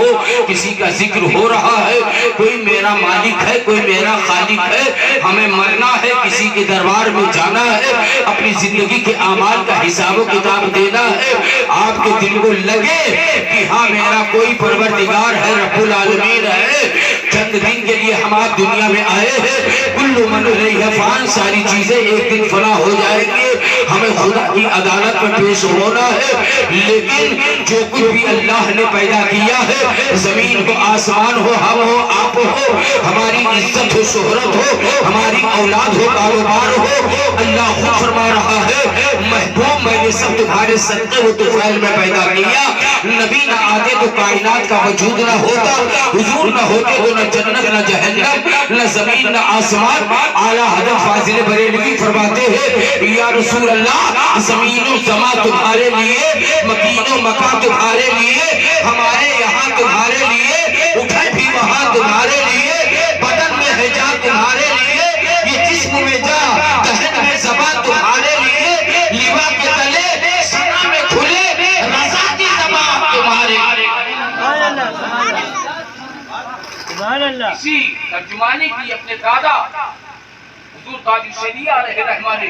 ہو، کسی کا ذکر ہو رہا ہے، کوئی میرا مالک ہے، کوئی میرا خالق ہے، ہمیں مرنا ہے، کسی کے دربار میں جانا ہے، اپنی زندگی کے اعمال کا حساب و کتاب دینا ہے، آپ کے دل کو لگے کہ ہاں میرا کوئی پروردگار ہے، رب العالمین ہے، چند دن کے لیے ہم آپ دنیا میں آئے ہیں، کل من علیہ فان، ساری چیزیں ایک دن فنا ہو جائیں گے، ہمیں خدا کی عدالت میں پیش ہونا ہے، لیکن جو کچھ بھی اللہ نے پیدا کیا ہے، زمین ہو، آسمان ہو، ہم ہو، آپ ہو، ہماری عزت ہو، شہرت ہو، ہماری اولاد ہو، کاروبار ہو، اللہ خود فرما رہا ہے محبوب میں نے سب تمہارے صدقے و طفیل میں پیدا کیا، نبی نہ آتے تو کائنات کا وجود نہ ہوتا، حضور نہ ہوتے تو نہ جنت نہ جہنم نہ زمین نہ آسمان۔ اعلیٰ حضرت فاضل بریلوی فرماتے ہیں یا رسول اللہ زمین و زمان تمہارے لیے، مکین و مکان تمہارے لیے، ہمارے یہاں تمہارے لیے، اٹھے بھی وہاں تمہارے لیے، بدن میں ہے جان تمہارے لیے، یہ جسم میں جان دہن میں زبان تمہارے لیے، لیوا کے تلے سنا میں کھلے رضا کی زبان تمہارے لیے۔ اسی ترجمانی کی اپنے دادا حضور تاج الشریعہ علیہ رحمہ نے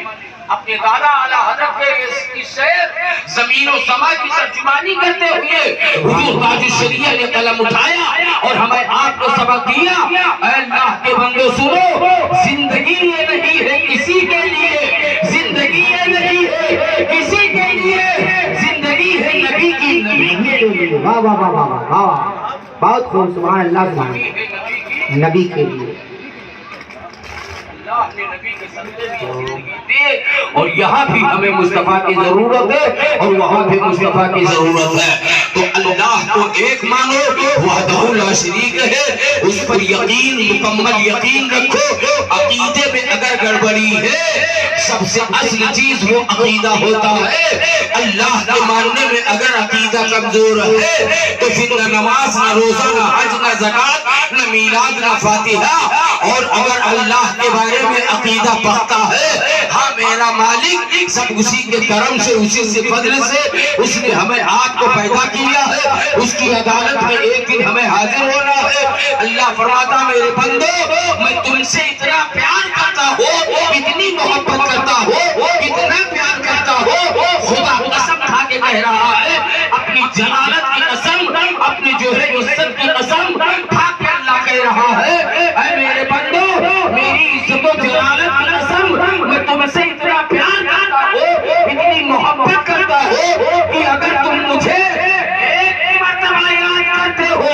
اپنے دادا اعلیٰ حضرت کے اس شعر زمین و سما کی ترجمانی کرتے ہوئے حضور تاج الشریعہ نے قلم اٹھایا اور ہمیں آپ کو سبق دیا، اے اللہ کے بندو سنو، زندگی یہ نہیں ہے کسی کے لیے، زندگی یہ نہیں ہے کسی کے لیے، زندگی ہے نبی کی، نبی کے لیے۔ واہ واہ واہ واہ واہ، بہت خوب، سبحان اللہ، سبحان نبی کے لیے۔ اللہ نے نبی کے صدقے میں زندگی دی، اور یہاں بھی ہمیں مصطفیٰ کی ضرورت ہے اور وہاں بھی مصطفیٰ کی ضرورت ہے، تو اللہ کو ایک مانو، وحدہ لا شریک ہے، اس پر یقین، مکمل یقین رکھو۔ عقیدے میں اگر گڑبڑی ہے، سب سے اصل چیز وہ عقیدہ ہوتا ہے، اللہ کے ماننے میں اگر عقیدہ کمزور ہے تو پھر نہ نماز، نہ روزہ، نہ حج، نہ زکوٰۃ، نہ میلاد، نہ فاتحہ، اور اگر اللہ کے بارے میں عقیدہ پختہ ہے، ہاں میرا مالک سب اسی کے کرم سے، اسی سے فضل سے اس نے ہمیں آپ کو پیدا کیا ہے، اس کی عدالت میں ایک دن ہمیں حاضر ہونا ہے۔ اللہ فرماتا میرے بندو میں تم سے اتنا پیار کرتا ہوں، اتنی محبت کرتا ہوں، اتنا پیار کرتا ہوں، خدا قسم کھا کے کہہ رہا ہے، اپنی جلالت کی قسم، اپنی جو ہے عزت کی قسم کھا کے اللہ کہہ رہا ہے، اے میرے بندو میری عزت و جلالت کی قسم میں تم سے اتنا پیار کرتا ہوں، اتنی محبت کرتا ہوں کہ اگر تم مجھے ایک مرتبہ یاد کرتے ہو،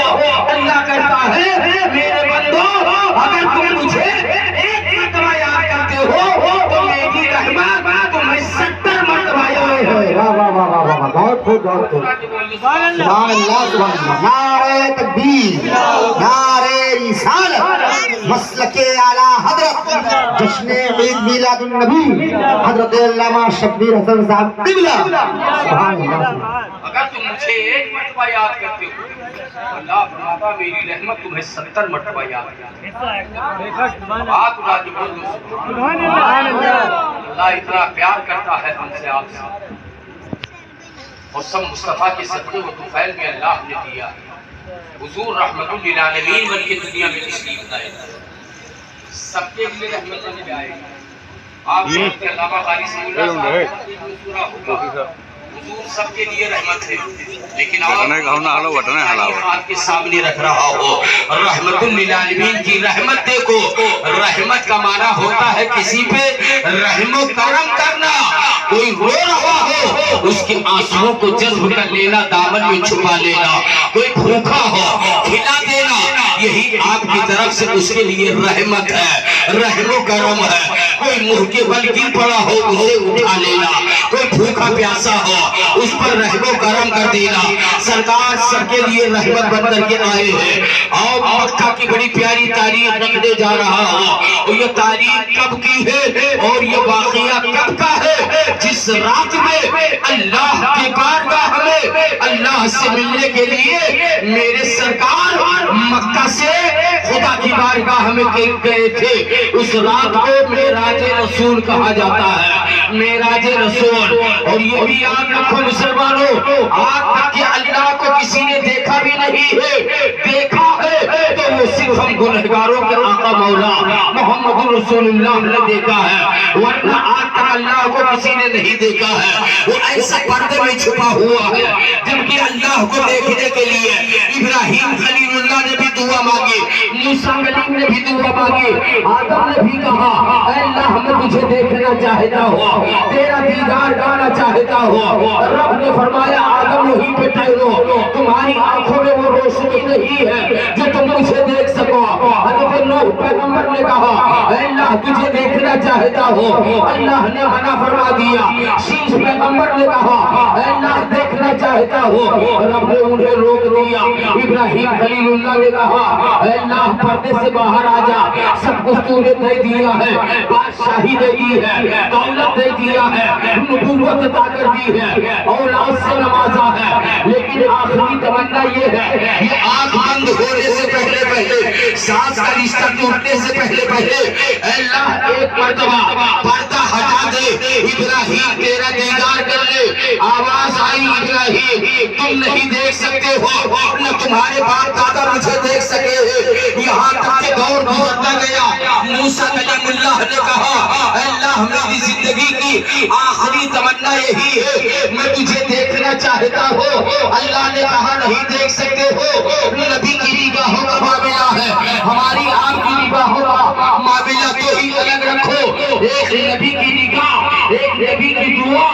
اللہ کہتا ہے میرے بندو اگر تم مجھے ایک مرتبہ یاد کرتے ہو تو میری رحمت تمہیں 70 مرتبہ یاد ہے۔ واہ واہ واہ واہ واہ، بہت خوب، بہت خوب، سبحان اللہ، سبحان اللہ۔ نعرہ تکبیر، نعرہ رسالت، مسلک اعلیٰ حضرت، جشن عید میلاد النبی حضرت علامہ شبیر حسن صاحب قبلہ، سبحان اللہ۔ اگر تم مجھے ایک مرتبہ یاد کرتے ہو، اللہ فرماتا میری رحمت تمہیں 70 مرتبہ یاد کرتی ہے۔ بات اٹھا کے بول دو، اللہ اتنا پیار کرتا ہے ہم سے، آپ سے، اور سب مصطفیٰ کے صدقے و طفیل میں اللہ نے دیا۔ حضور رحمت للعالمین بن کے دنیا میں تشریف لائے، سب کے لیے رحمت لے آئے۔ آپ کے علامہ قاری صلی اللہ علیہ وسلم حضور سب کے لیے رحمت ہے، لیکن آپ کے سامنے رکھ رہا ہو رحمت للعالمین کی رحمت دیکھو۔ رحمت کا معنی ہوتا ہے کسی پہ رحم و کرم کرنا، کوئی رو رہا ہو اس کے آنسوؤں کو جذب کر لینا، دامن میں چھپا لینا، کوئی بھوکا ہو کھلا دینا، یہی آپ کی طرف سے اس کے لیے رحمت ہے، رحم و کرم ہے۔ کوئی منہ کے بل گر پڑا ہو اسے اٹھا لینا، کوئی بھوکا پیاسا ہو اس پر رحم و کرم کر دینا۔ سرکار سب کے لیے رحمت بن کر کے آئے ہیں، اور مکہ کی بڑی پیاری تاریخ رکھنے جا رہا ہوں، اور یہ تاریخ کب کی ہے اور یہ واقعہ کب کا ہے؟ جس رات میں اللہ کی بارگاہ میں اللہ سے ملنے کے لیے میرے سرکار مکہ سے خدا کی بارگاہ میں گئے تھے، اس رات کو معراج رسول کہا جاتا ہے، معراج رسول۔ اور یہ بھی یاد رکھو مسلمانوں، آج تک کہ اللہ کو کسی نے دیکھا بھی نہیں ہے، گنہگاروں کے آقا مولا محمد رسول اللہ نے دیکھا ہے، ورنہ آج تک اللہ کو کسی نے نہیں دیکھا ہے۔ وہ ایسے پردے میں چھپا ہوا ہے، جبکہ اللہ کو دیکھنے کے لیے ابراہیم خلیل اللہ نے بھی دعا مانگی، موسیٰ کلیم نے بھی دعا مانگی، آدم نے بھی کہا اے اللہ میں تجھے دیکھنا چاہتا ہوں، تیرا دیدار کرنا چاہتا ہوں۔ رب نے فرمایا آدم وہیں پہ ٹھہرو، تمہاری آنکھوں میں وہ روشنی نہیں ہے جو تم مجھے دیکھ سکو۔ حضرت نوح پیغمبر نے کہا اے اللہ تجھے دیکھنا چاہتا ہوں، اللہ نے منع فرما دیا۔ شیش پیغمبر نے کہا اے اللہ دیکھنا چاہتا ہوں، رب نے انہیں روک دیا۔ ابراہیم خلیل اللہ نے کہا اے اللہ پردے سے باہر آ جا، سب کچھ تو نے دے دیا ہے، بادشاہی دے دی ہے، دولت دے دیا ہے، نبوت عطا کر دی ہے، اولاد سے نوازا ہے، لیکن آخری تمنا یہ ہے یہ آنکھ بند ہونے سے پہلے پہلے، سانس کا رشتہ ٹوٹنے سے پہلے پہلے اے اللہ ایک مرتبہ پردہ ہٹا دے، ابراہیم تیرا دیدار کر لے۔ آواز آئی ابراہیم تم نہیں دیکھ سکتے ہو، نہ تمہارے باپ دادا مجھے دیکھ سکے ہیں، یہاں تک کہ دور گزرتا گیا۔ موسیٰ کلیم اللہ نے کہا اے اللہ میری زندگی کی آخری تمنا یہی ہے، میں تجھے دیکھنا چاہتا ہوں۔ اللہ نے کہا نہیں دیکھ سکتے ہو، نبی کی نگاہوں کا معاملہ ہے، ہماری آپ کی نگاہوں کا معاملہ تو ہی الگ رکھو۔ ایک نبی کی نگاہ، ایک نبی کی دعا،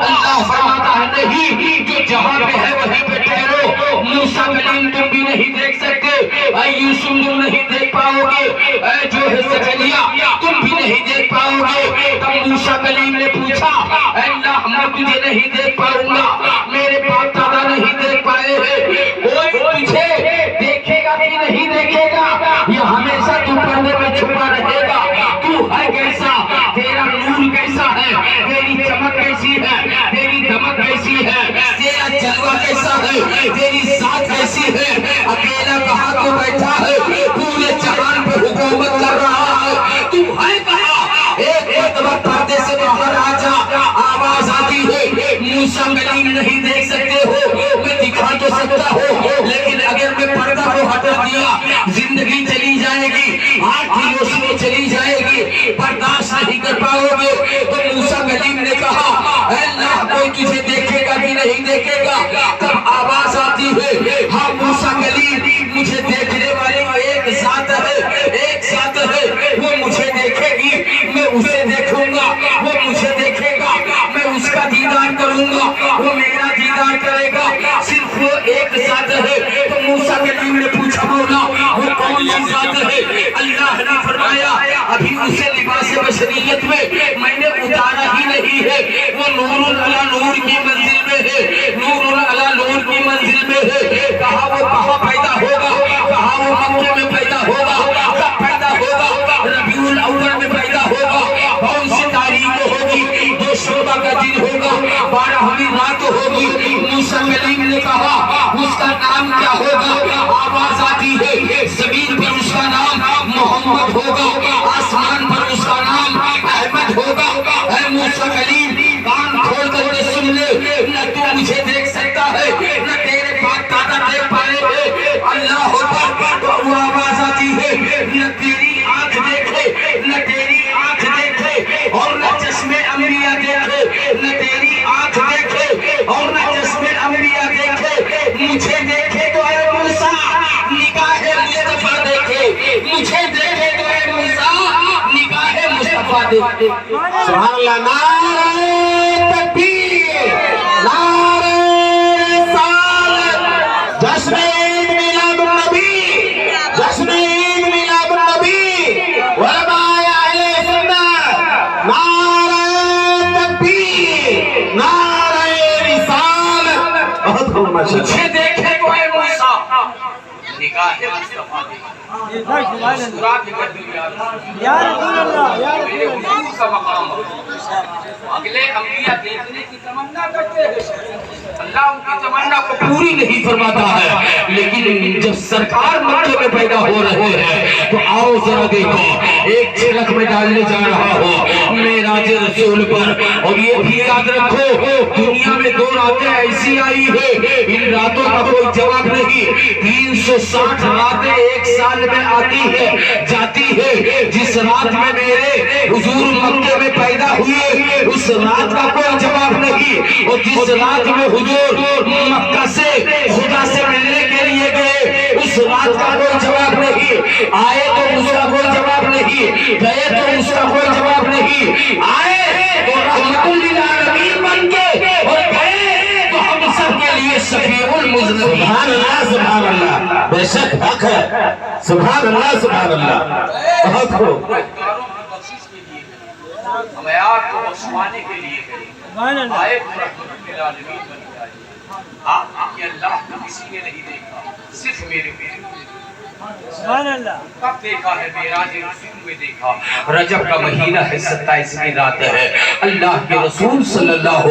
اللہ فرماتا ہے نہیں جو جہاں پہ ہے وہیں پہ ٹھہرو۔ موسیٰ کلیم تم بھی نہیں دیکھ سکتے، اے یوسف تم نہیں دیکھ پاؤ گے، اے جو ہے زکریا تم بھی نہیں دیکھ پاؤ گے۔ تب موسیٰ کلیم نے پوچھا اے اللہ میں تجھے نہیں دیکھ پاؤں گا، میرے باپ دادا نہیں دیکھ پائے ہیں، کوئی تجھے دیکھے گا کہ نہیں دیکھے گا، یہ ہمیشہ تو پردے میں چھپا رہے گا۔ تو ہے کیسا، تیرا نور کیسا ہے، تیری چمک کیسی ہے، تیری دمک کیسی ہے، تیرا جلوہ کیسا ہے، تیری ذات کیسی ہے۔ اکیلا کہاں تو بیٹھا ہے، پورے جہان پہ حکومت کر رہا ہے، تو ہے کہاں، ایک مرتبہ پردے سے باہر آ جا۔ آواز آتی ہے موسیٰ کلیم نہیں دیکھ سکتے ہو، میں دکھا تو سکتا ہوں لیکن اگر میں پردہ کو ہٹا دیا زندگی چلی جائے گی، آنکھ کی روشنی چلی جائے گی، برداشت نہیں کر پاؤ گے۔ تو موسیٰ کلیم نے کہا اے اللہ کوئی تجھے دیکھے گا بھی نہیں دیکھے گا۔ تب آواز آتی ہے ہاں موسیٰ کلیم مجھے دیکھنے والے ایک ذات ہے، ایک ذات ہے، وہ مجھے دیکھے گی، میں اسے دیکھوں گا، وہ مجھے دیکھے گا، میں اس کا دیدار کروں گا، وہ میرا دیدار کرے گا، صرف وہ ایک ذات ہے۔ تو موسیٰ کلیم نے پوچھا مولا وہ کون سی ذات ہے؟ اللہ نے فرمایا ابھی اسے لباس بشریت میں نے اتارا ہی نہیں ہے، وہ نور علی نور کی منزل میں ہے، نور علی نور کی منزل میں ہے۔ کہا وہ کہاں پیدا ہوگا، کہا وہ مکہ میں پیدا ہوگا، کب پیدا ہوگا، ربیع الاول میں پیدا ہوگا، کون سی تاریخ ہوگی، جو شعبہ کا دن ہوگا، 12ویں رات ہوگی۔ موسیٰ کلیم نے کہا اس کا نام کیا ہوگا؟ آواز آتی ہے زمین پر اس کا نام محمد ہوگا، آسمان پر اس کا نام احمد ہوگا۔ اے موسیٰ کلیم کان کھول کر کے سن لے، نہ تو مجھے دیکھ سکتا ہے نہ تیرے باپ دادا دیکھ پائے ہیں۔ اللہ اکبر۔ تو وہ آواز آتی ہے نہ تیری آنکھ دیکھے، نہ تیری آنکھ دیکھے اور نہ چشم انبیاء دیکھے، نہ تیری آنکھ دیکھے اور نہ چشم انبیاء دیکھے، مجھے دیکھے تو اے موسیٰ نگاہ مصطفیٰ دیکھے، مجھے دیکھے تو اے موسیٰ نگاہ مصطفیٰ دیکھے۔ سبحان اللہ۔ نعرہ تکبیر، نعرہ رسالت، جشن عید میلاد النبی، جشن عید میلاد النبی، علماء اہل سنت، نعرہ تکبیر، نعرہ رسالت۔ بہت خوب ماشاءاللہ۔ مجھے دیکھے تو اے موسیٰ نگاہ مصطفیٰ دیکھے۔ مسکرات کے کر دیا یا رسول اللہ، یا میرے حضور کا مقام ہے۔ اگلے انبیاء دیکھنے کی تمنا کرتے ہیں، اللہ ان کی تمنا کو پوری نہیں فرماتا ہے، لیکن جب سرکار مکے میں پیدا ہو رہے ہیں تو آؤ ذرا دیکھو، ایک چھلک میں ڈالنے جا رہا ہو معراج رسول پر۔ اور یہ بھی یاد رکھو دنیا میں 2 راتیں ایسی آئی ہے، ان راتوں کا کوئی جواب نہیں، 300 360 راتیں ایک سال میں آتی ہے جاتی ہے. جس رات میں میرے حضور مکے میں پیدا ہوئے اس رات کا کوئی جواب نہیں, اور جس رات میں حضور مکہ سے خدا سے ملنے کے لیے گئے اس رات کا کوئی جواب نہیں. آئے تو اس کا کوئی جواب نہیں, گئے تو اس کا کوئی جواب نہیں. آئے تو رحمت للعالمین بن کے, اور گئے تو ہم سب کے لیے شفیع المذنبین. سبحان اللہ سبحان اللہ, بے شک حق ہے. سبحان اللہ سبحان اللہ. بہت خوب. بخشش کے لیے ہمیات کو بخشوانے کے لیے آئے تو رحمت للعالمین بن کے آئے. یہ اللہ کو کسی نے نہیں دیکھا, صرف میرے سبحان اللہ. کب دیکھا ہے؟ معراج رسول میں دیکھا. رجب کا مہینہ ہے, 27ویں رات ہے. اللہ کے رسول صلی اللہ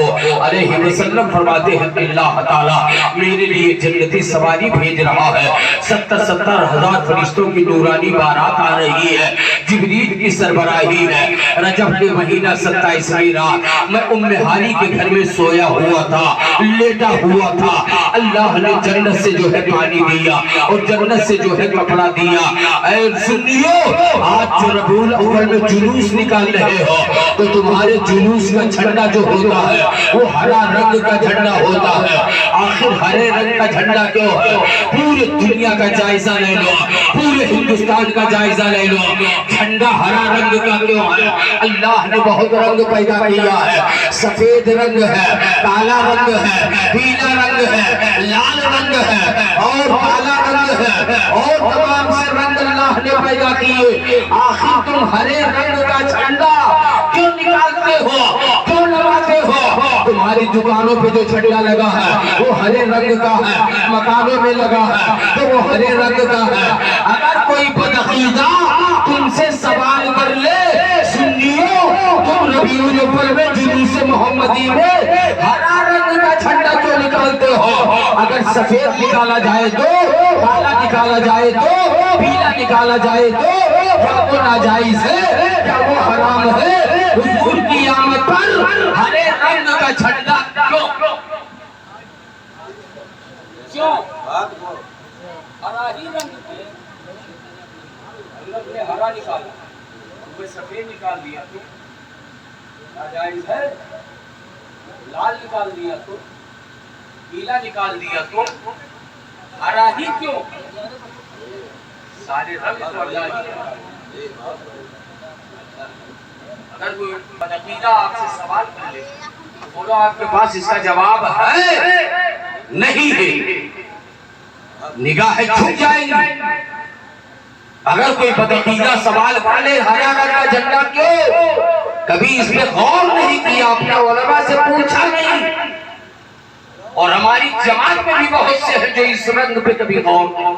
علیہ وسلم فرماتے ہیں کہ اللہ تعالیٰ میرے لیے جنتی سواری بھیج رہا ہے. 70 ہزار فرشتوں کی نورانی بارات آ رہی ہے, جبریل کی سربراہی ہے. رجب کے مہینہ 27ویں رات میں ام ہانی کے گھر میں سویا ہوا تھا, لیٹا ہوا تھا. اللہ نے جنت سے جو ہے پانی دیا اور جنت سے جو ہے کپڑا دیا. اے سنیو, آج جو ربیع الاول میں جلوس نکال رہے ہو تو تمہارے جلوس کا جھنڈا جو ہوتا ہے وہ ہرا رنگ کا جھنڈا ہوتا ہے. آخر ہرے رنگ کا جھنڈا کیوں ہے؟ پورے دنیا کا جائزہ لے لو, پورے ہندوستان کا جائزہ لے لو, جھنڈا ہرا رنگ کا کیوں ہے؟ اللہ نے بہت رنگ پیدا کیا ہے. سفید رنگ ہے, کالا رنگ ہے, پیلا رنگ ہے, لال رنگ ہے اور کالا رنگ ہے, اور تمام سے رنگ اللہ نے پیدا کیے. آخر تم ہرے رنگ کا جھنڈا کیوں نکالتے ہو, کیوں لگاتے ہو؟ تمہاری دکانوں پہ جو جھنڈا لگا ہے وہ ہرے رنگ کا ہے, مکانوں میں لگا ہے تو وہ ہرے رنگ کا ہے. اگر کوئی بدعقیدہ تم سے سوال کر لے, سنیو تم ربیع الاول میں جلوس محمدی میں ہرا رنگ کا جھنڈا کیوں نکالتے ہو؟ اگر سفید نکالا جائے تو, کالا نکالا جائے تو, پیلا نکالا جائے تو کیا وہ ناجائز ہے, کیا وہ حرام ہے؟ حضور کی آمد پر ہرے رنگ کا جھنڈا کیوں ہرا ہی رنگ نے ہرا نکالا, وہ سفید نکال دیا تو ناجائز ہے. لال نکال دیا تو, پیلا نکال دیا تو ہرا ہی کیوں؟ سارے رنگ تو اللہ ہی ہے. اگر کوئی بدعقیدہ آپ سے سوال کر لے تو بولو آپ کے پاس اس کا جواب ہے نہیں ہے, نگاہیں جھک جائیں گی. اگر کوئی بدعقیدہ سوال کر لے ہرا رنگ کا جھنڈا کیوں, کبھی اس پہ غور نہیں کیا, اپنے علماء سے پوچھا نہیں. اور ہماری جماعت میں بھی بہت سے ہیں جو اس رنگ پہ کبھی غور نہیں.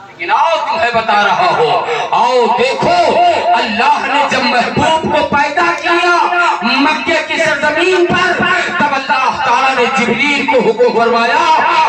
لیکن آؤ تمہیں بتا رہا ہو, آؤ دیکھو اللہ نے جب محبوب کو پیدا کیا مکے کی سرزمین پر, تب اللہ تعالیٰ نے جبریل کو حکم فرمایا,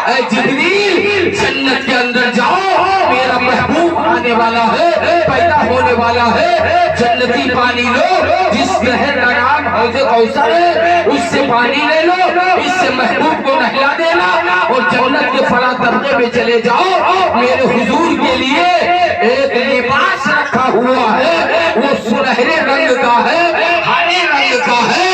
اے جبریل جنت کے اندر جاؤ, میرا محبوب آنے والا ہے, پیدا ہونے والا ہے. جنتی پانی لو, جس نہر کا نام حوض کوثر ہے اس سے پانی لے لو, اس سے محبوب کو نہلا دینا, اور جنت کے فلاں طبقے میں چلے جاؤ. میرے حضور کے لیے ایک لباس رکھا ہوا ہے, وہ سنہرے رنگ کا ہے, ہرے رنگ کا ہے.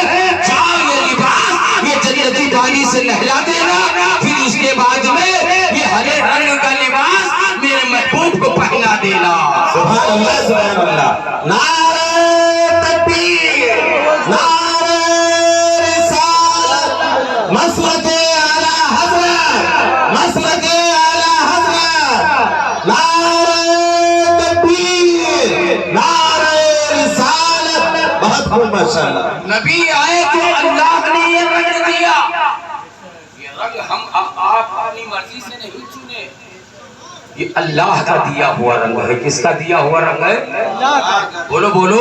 جاؤ یہ لباس یہ جنتی پانی سے نہلا دینا, پھر اس کے بعد میں یہ ہرے رنگ کا لباس میرے محبوب کو پہنا دینا. سبحان اللہ سبحان اللہ. نعرہ تکبیر, نعرہ رسالت, مسلک اعلی حضرت, مسلک اعلی حضرت. نعرہ تکبیر, نعرہ رسالت. بہت خوب ماشاءاللہ. نبی آئے تو اللہ نے یہ رنگ دیا. یہ رنگ ہم آپ اپنی مرضی سے نہیں چنے, یہ اللہ کا دیا ہوا رنگ ہے. کس کا دیا ہوا رنگ ہے؟ بولو بولو,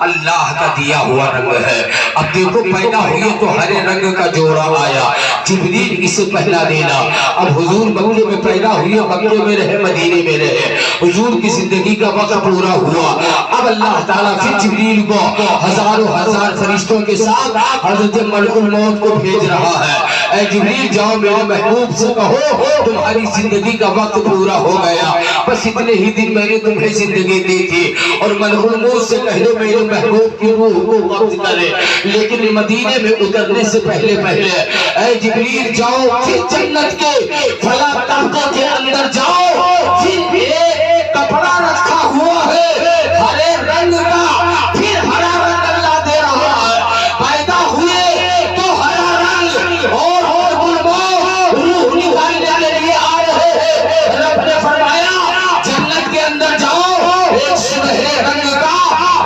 اللہ کا دیا ہوا رنگ ہے. اب دیکھو پیدا ہوئی تو ہرے رنگ کا جوڑا آیا, جبریل اسے پہنا دینا. اب حضور مکے میں پیدا ہوئے مکے میں رہے مدینے میں رہے، حضور کی زندگی کا وقت پورا ہوا، اب اللہ تعالیٰ پھر جبریل کو ہزاروں ہزار فرشتوں کے ساتھ حضرت ملک الموت کو بھیج رہا ہے۔ اے جبریل جاؤ میرے محبوب سے کہو تمہاری زندگی کا وقت پورا ہو گیا، بس اتنے ہی دن میں نے تمہیں زندگی دی تھی، اور ملک الموت سے کہہ دو میرے محبوب کی روح کو قبض کرے، لیکن مدینے میں اترنے سے پہلے اے جبریل جاؤ پھر جنت کے فلا طبقہ کے اندر جاؤ، پھر ایک کپڑا رکھا ہوا ہے ہرے رنگ کا، پھر ہرا رنگ اللہ دے رہا ہے، پیدا ہوئے تو ہرا رنگ اور روح نکالنے کے لیے آ رہے ہیں۔ رب نے فرمایا جنت کے اندر جاؤ، ایک سنہرے رنگ کا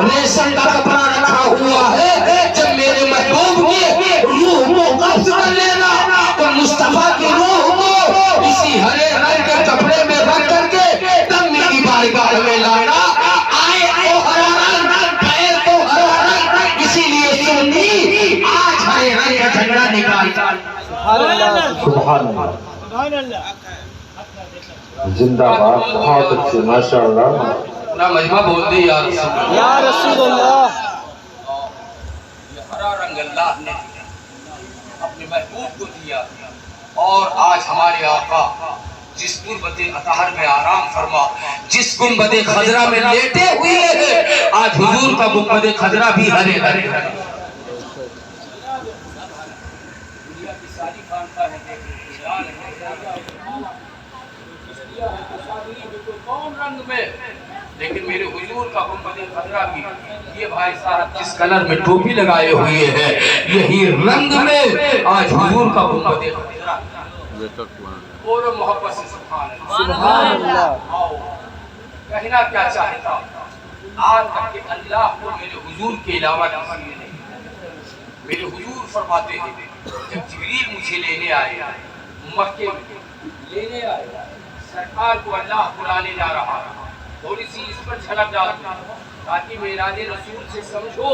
ریشم کا کپڑا رکھا ہوا ہے، جب میرے محبوب کی روح کو قبض کر لینا تو مصطفیٰ کی روح کو اسی ہرے رنگ کے کپڑے میں رکھ کر کے تب میری بارگاہ میں لانا، آئے تو ہرا رنگ گئے تو ہرا رنگ، اسی لیے سنی آج ہرے رنگ کا جھنڈا نکالتا۔ سبحان اللہ، سبحان اللہ، زندہ باد، بہت اچھے، ماشاءاللہ۔ نا مجمع بول دی یا رسول اللہ، یا رسول اللہ۔ یہ ہرا رنگ اللہ نے اپنے محبوب کو دیا، اور آج ہمارے آقا جس گنبد اطہر میں آرام فرما، جس گنبد خضرا میں لیٹے ہوئے ہیں، آج حضور کا گنبد خضرا بھی ہرے ہرے ہے۔ دنیا کی ساری خانقاہیں کون رنگ میں، لیکن میرے حضور کا گنبد خضرا بھی، یہ بھائی صاحب جس کلر میں ٹوپی لگائے ہوئے ہیں یہی رنگ میں آج حضور کا گنبد خضرا، اور محبت سے سبحان اللہ۔ آؤ کہنا کیا چاہتا، آج تک کہ اللہ کو میرے حضور کے علاوہ کسی نے نہیں، میرے حضور فرماتے ہیں جب جبریل مجھے لینے آئے مکے میں لینے آئے، سرکار کو اللہ بلانے جا رہا، تھوڑی سی اس پر جھلک ڈال تاکہ معراج رسول سے سمجھو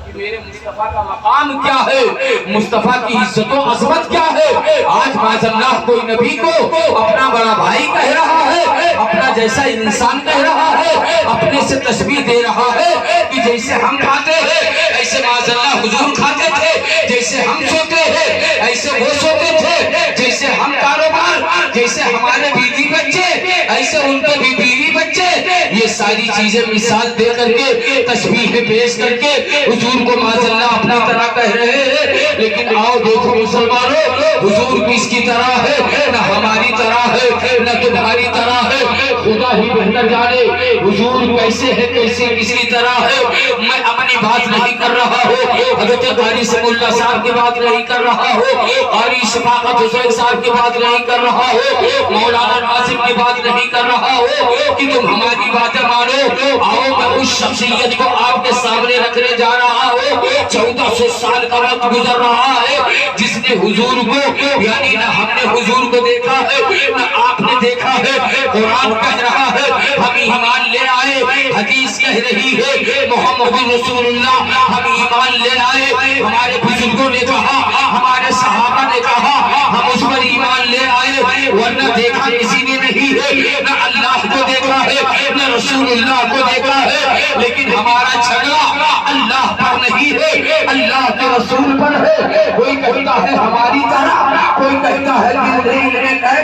کہ میرے مصطفیٰ کا مقام کیا ہے، مصطفیٰ کی عزت و عظمت کیا ہے۔ آج معاذ اللہ کوئی نبی کو اپنا بڑا بھائی کہہ رہا ہے، اپنا جیسا انسان کہہ رہا ہے، اپنے سے تشبیہ دے رہا ہے کہ جیسے ہم کھاتے ہیں ایسے معاذ اللہ حضور کھاتے تھے، جیسے ہم سوتے ہیں ایسے وہ سوتے تھے، جیسے ہم کاروبار، جیسے ہمارے بیوی بچے ایسے ان کے بھی بیوی بچے، یہ ساری چیزیں مثال دے کر کے تشبیہ پیش کر کے حضور کو معاذ اللہ اپنی طرح کہہ رہے ہیں۔ لیکن آؤ دیکھو مسلمانوں، حضور کس کی طرح ہے، نہ ہماری طرح ہے نہ تمہاری طرح ہے، خدا ہی بہتر جانے حضور کیسے ہے، کیسے کس کی طرح ہے۔ میں اپنی بات نہیں کر رہا ہوں، حضرت قاری سم اللہ صاحب کی بات نہیں کر رہا ہوں، قاری شفاقت حسین صاحب کی بات نہیں کر رہا ہوں، مولانا ناظم کی بات نہیں کر رہا ہوں کہ تم ہماری باتیں مانو۔ آؤ میں اس شخصیت کو آپ کے سامنے رکھنے جا رہا ہوں، 1400 سال کا وقت گزر رہا ہے جس نے حضور کو، یعنی نہ ہم نے حضور کو دیکھا ہے نہ آپ نے دیکھا ہے۔ قرآن کہہ رہا ہے ہم ایمان لے آئے، حدیث کہہ رہی ہے محمد رسول اللہ ہم ایمان لے آئے، ہمارے بزرگوں نے کہا، ہمارے صحابہ نے کہا، ہم اس پر ایمان لے آئے، ورنہ دیکھا کسی نے نہیں ہے، نہ اللہ کو دیکھا ہے نہ رسول اللہ کو دیکھا ہے، لیکن ہمارا جھگڑا اللہ پر نہیں ہے، اللہ کے رسول پر ہے۔ کوئی کہتا ہے ہماری طرح، کوئی کہتا ہے دل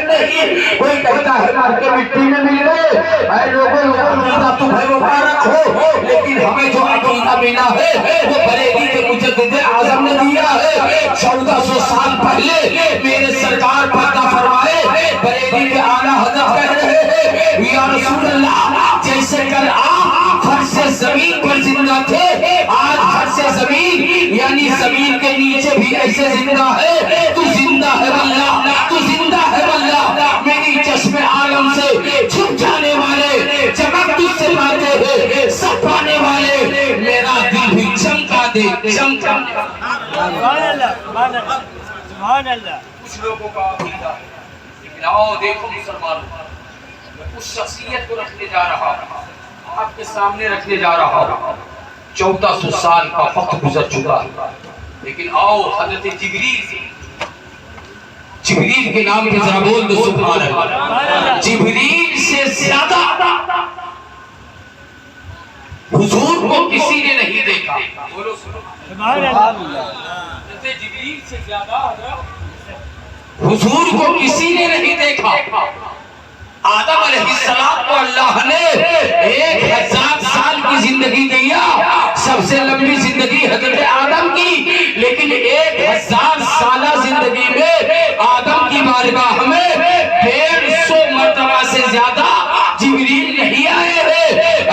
نہیں، کوئی کہتا ہے مر کے مٹی میں مل گئے۔ اے لوگوں عقیدہ تمہیں مبارک ہو، لیکن ہمیں جو عقیدہ ملا ہے وہ بریلی کے مجدد اعظم نے دیا ہے۔ 1400 سال پہلے میرے سرکار پیدا فرمائے، بریلی کے اعلیٰ حضرت کہہ رہے ہیں یا رسول اللہ جیسے کل آپ فرش زمین پر زندہ تھے، آج فرش زمین یعنی زمین کے نیچے بھی ایسے زندہ ہے، تو زندہ ہے واللہ، تو زندہ ہے واللہ، میری چشم عالم سے چھپ جانے والے چمک تجھ سے پاتے ہیں، سب پانے والے میرا دل بھی چمکا دے، چمکا دے۔ سبحان اللہ، سبحان اللہ، سبحان اللہ۔ کچھ لوگوں کا عقیدہ ہے، لیکن آؤ دیکھو مسلمانوں، میں اس شخصیت کو رکھنے جا رہا ہوں، آپ کے سامنے رکھنے جا رہا ہوں۔ 1400 سال کا وقت گزر چکا ہے، لیکن آؤ حضرت جبریل کے نام پہ ذرا بول دو سبحان اللہ۔ زیادہ حضور کو کسی نے نہیں دیکھا. بولو سبحان اللہ. جبریل سے زیادہ حضور کو کسی نے نہیں دیکھا. آدم علیہ السلام کو اللہ نے 1000 سال کی زندگی دیا. سب سے لمبی زندگی حضرت آدم کی, لیکن 1000 سالہ زندگی میں آدم کی بارگاہ میں 150 مرتبہ سے زیادہ جبریل نہیں آئے ہیں.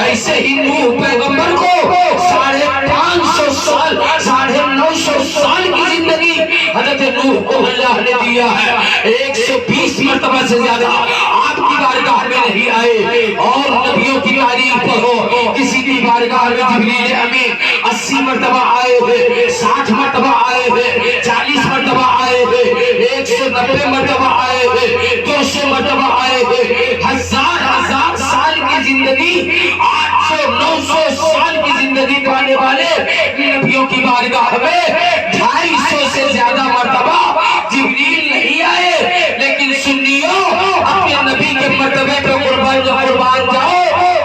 ایسے ہی نوح پیغمبر کو 550 سال 950 سال کی زندگی حضرت نوح کو اللہ نے دیا ہے. 120 مرتبہ سے زیادہ آپ کی بارگاہ میں نہیں آئے. اور نبیوں کی تاریخ پڑھو, کسی کی بارگاہ میں جبریل امین 80 مرتبہ آئے ہوئے, 60 مرتبہ آئے ہوئے, 40 مرتبہ آئے ہوئے, 190 مرتبہ آئے ہوئے, 200 مرتبہ آئے ہوئے. ہزار سال کی زندگی, 800-900 سال کی زندگی پانے والے نبیوں کی بارگاہ میں 250 سے زیادہ مرتبہ جبریل نہیں آئے. لیکن سنیوں, اپنے نبی کے مرتبے پہ قربان جاؤ.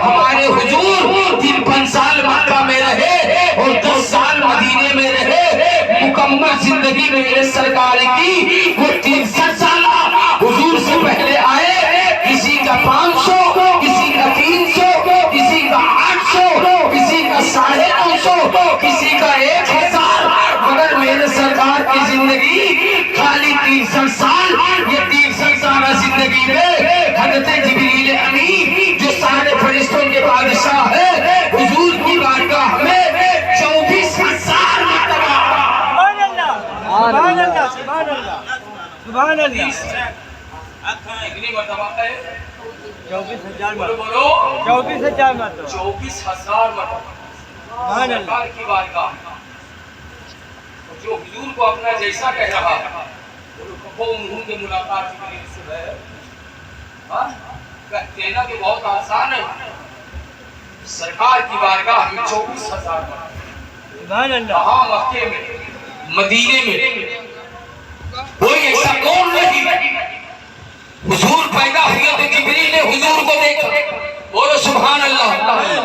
ہمارے حضور 53 سال مکہ میں رہے اور 10 سال مدینے میں رہے. مکمل زندگی میرے سرکار کی وہ 63 سال حضور سے پہلے آئے. کسی کا 500, کسی کا 300, کسی کا 800, کسی کا 950, کسی کا 1000, مگر میرے سرکار کی زندگی خالی 63 سال. یہ 63 سالہ زندگی میں حضرت جبریل امین جو سارے فرشتوں کے بادشاہ ہے, حضور کی بارگاہ میں 24,000 مرتبہ. سبحان اللہ. سبحان اللہ. سبحان اللہ. سبحان اللہ. کتنی مرتبہ ہے؟ 24,000 بولو مرتبہ. بولو 24,000 مرتبہ. 24,000 مرتبہ سبحان اللہ. سرکار کی بارگاہ. جو حضور کو اپنا جیسا کہہ رہا ہے, وہ انہوں نے ملاقات جبریل سے ہے. کہنا کہ بہت آسان ہے. سرکار کی بارگاہ میں 24,000 مرتبہ. سبحان اللہ. کہاں؟ مکے میں, مدینے میں. کوئی ایسا کون نہیں. حضور پیدا ہوئے تو جبریل نے حضور کو دیکھا. بولو سبحان اللہ.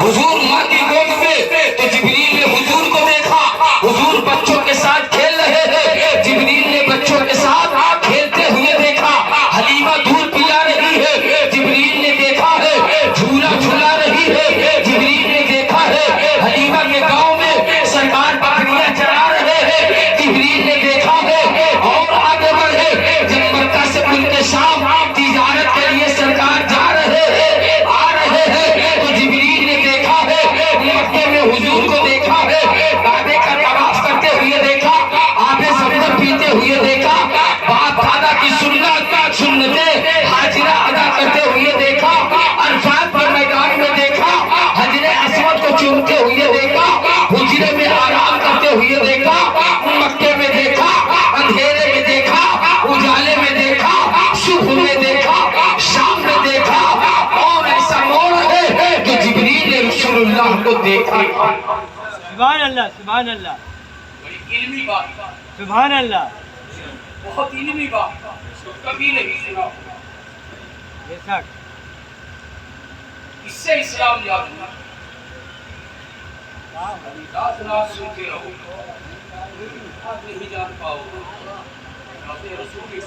حضور ماں کی گود میں تو جبریل نے حضور کو دیکھا. حضور بچوں کے ساتھ کھیل رہے تھے, جبریل نے بچوں کے ساتھ کھیلتے ہوئے دیکھا. حلیمہ دودھ پلا رہی ہے, جبریل نے دیکھا ہے. جھولا جھولا رہی ہے, جبریل نے دیکھا ہے. حلیمہ کے گاؤں میں سرکار بکریاں چرا رہے ہیں, جبریل نے دیکھا ہے. اور آگے بڑھے, جب مکہ سے ملک شام تجارت کے لیے سرکار جا رہے ہیں, آ رہے ہیں, تو جبریل نے دیکھا ہے. مکے میں حضور کو دیکھا ہے. کعبے کا طواف کرتے ہوئے دیکھا, آب زمزم پیتے ہوئے دیکھا, باپ دادا کی سنتیں حاجرہ ادا کرتے ہوئے دیکھا, عرفات کے میدان میں دیکھا, حجر اسود کو چومتے ہوئے دیکھا, حجرے میں آرام کرتے ہوئے دیکھا, مکے میں دیکھا, اندھیرے میں دیکھا, اجالے میں دیکھا, صبح میں دیکھا, شام میں دیکھا. اور ایسا کون ہے جو جبریل نے رسول اللہ کو دیکھا؟ سبحان اللہ. سبحان اللہ. بڑی علمی بات, سبحان اللہ. بہت علمی بات, کبھی نہیں سنا. بے شک. اس سے اسلام یاد ہوا. رات رات سنتے رہو, نہیں جان پاؤ. رسول